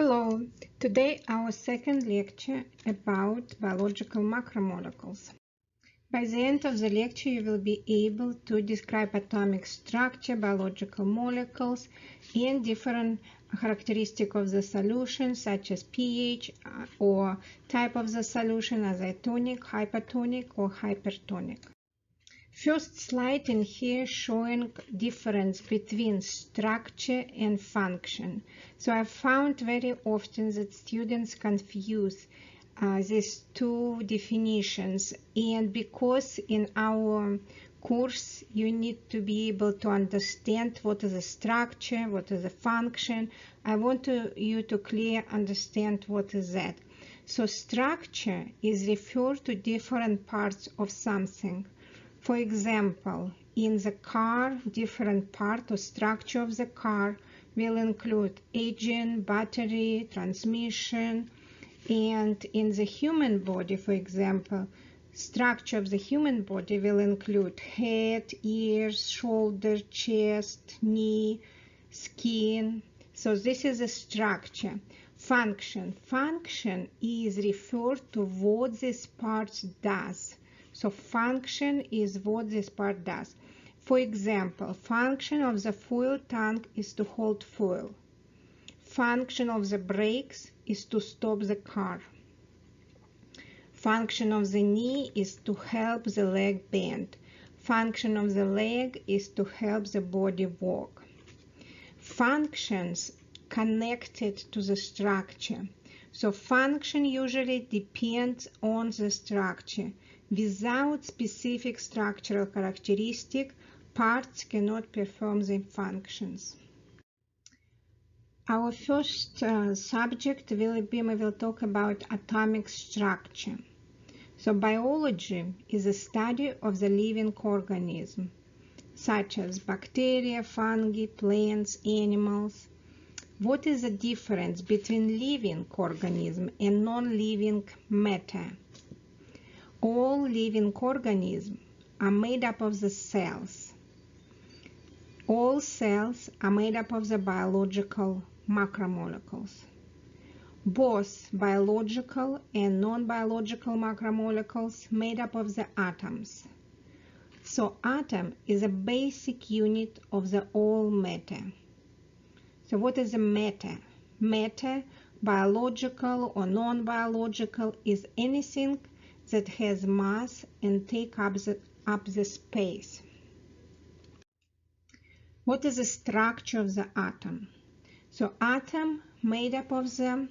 Hello, today our second lecture about biological macromolecules. By the end of the lecture, you will be able to describe atomic structure, biological molecules, and different characteristics of the solution, such as pH or type of the solution, azotonic, hypertonic, or hypertonic. First slide in here showing difference between structure and function. So I found very often that students confuse these two definitions, and because in our course you need to be able to understand what is a structure, what is a function, I want you to clearly understand what is that. So structure is referred to different parts of something. For example, in the car, different part or structure of the car will include engine, battery, transmission, and in the human body, for example, structure of the human body will include head, ears, shoulder, chest, knee, skin. So this is a structure. Function is referred to what this part does. So function is what this part does. For example, function of the fuel tank is to hold fuel. Function of the brakes is to stop the car. Function of the knee is to help the leg bend. Function of the leg is to help the body walk. Functions connected to the structure. So function usually depends on the structure. Without specific structural characteristic, parts cannot perform the functions. Our first subject we will talk about atomic structure. So biology is a study of the living organism, such as bacteria, fungi, plants, animals. What is the difference between living organism and non-living matter? All living organisms are made up of the cells. All cells are made up of the biological macromolecules. Both biological and non-biological macromolecules made up of the atoms. So atom is a basic unit of the all matter. So what is a matter? Matter, biological or non-biological, is anything that has mass and take up the space. What is the structure of the atom? So atom made up of the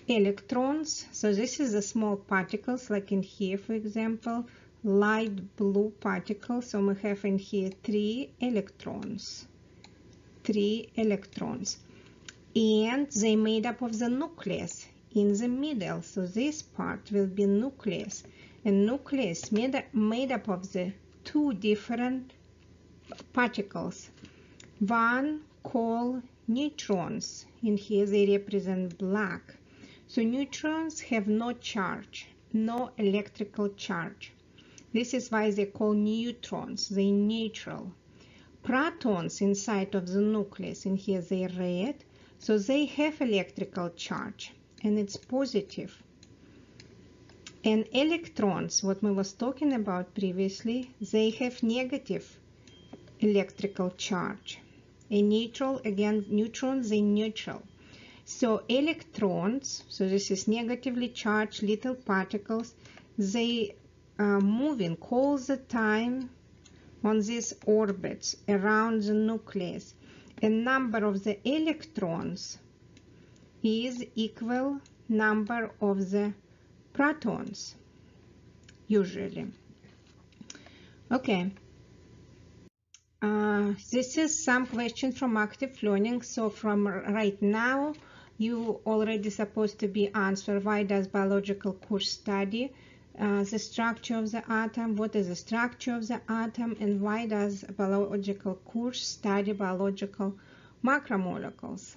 electrons. So this is the small particles, like in here, for example, light blue particles. So we have in here three electrons. And they made up of the nucleus in the middle. So this part will be nucleus, and nucleus made up of the two different particles. One called neutrons. In here they represent black. So neutrons have no charge, no electrical charge. This is why they call neutrons. They're neutral. Protons inside of the nucleus, in here they're red, so they have electrical charge, and it's positive. And electrons, what we was talking about previously, they have negative electrical charge. And neutral, again, neutrons, they neutral. So electrons, so this is negatively charged little particles, they are moving all the time on these orbits around the nucleus. And number of the electrons is equal number of the protons, usually. Okay. This is some questions from active learning. So from right now, you already supposed to be answer why does biological course study the structure of the atom, what is the structure of the atom, and why does biological course study biological macromolecules.